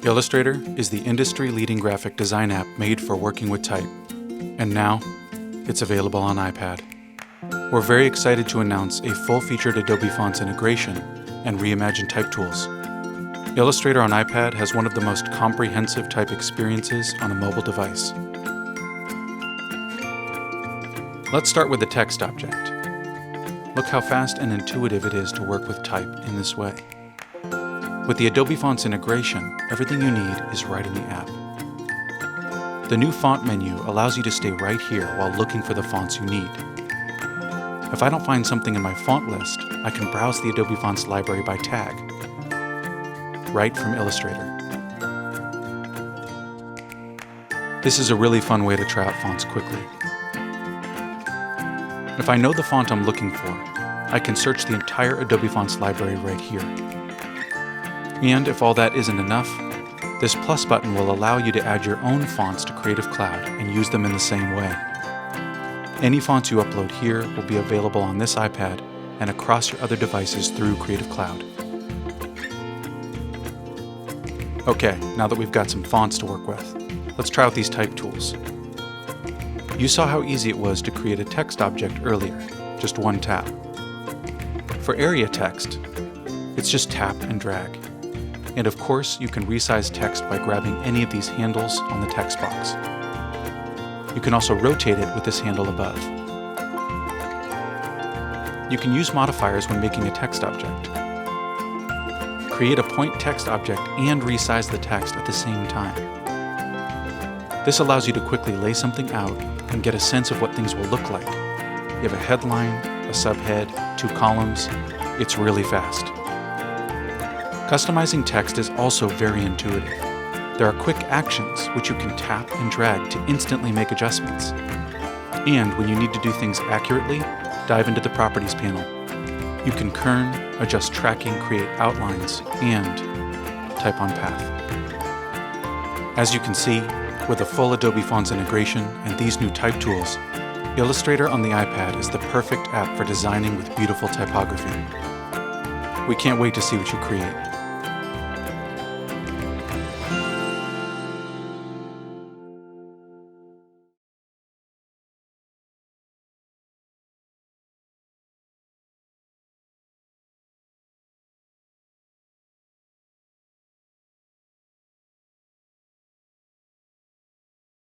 Illustrator is the industry-leading graphic design app made for working with type, and now it's available on iPad. We're very excited to announce a full-featured Adobe Fonts integration and reimagined type tools. Illustrator on iPad has one of the most comprehensive type experiences on a mobile device. Let's start with the text object. Look how fast and intuitive it is to work with type in this way. With the Adobe Fonts integration, everything you need is right in the app. The new font menu allows you to stay right here while looking for the fonts you need. If I don't find something in my font list, I can browse the Adobe Fonts library by tag, right from Illustrator. This is a really fun way to try out fonts quickly. If I know the font I'm looking for, I can search the entire Adobe Fonts library right here. And if all that isn't enough, this plus button will allow you to add your own fonts to Creative Cloud and use them in the same way. Any fonts you upload here will be available on this iPad and across your other devices through Creative Cloud. Okay, now that we've got some fonts to work with, let's try out these type tools. You saw how easy it was to create a text object earlier, just one tap. For area text, it's just tap and drag. And of course, you can resize text by grabbing any of these handles on the text box. You can also rotate it with this handle above. You can use modifiers when making a text object. Create a point text object and resize the text at the same time. This allows you to quickly lay something out and get a sense of what things will look like. You have a headline, a subhead, 2 columns. It's really fast. Customizing text is also very intuitive. There are quick actions which you can tap and drag to instantly make adjustments. And when you need to do things accurately, dive into the Properties panel. You can kern, adjust tracking, create outlines, and type on path. As you can see, with a full Adobe Fonts integration and these new type tools, Illustrator on the iPad is the perfect app for designing with beautiful typography. We can't wait to see what you create.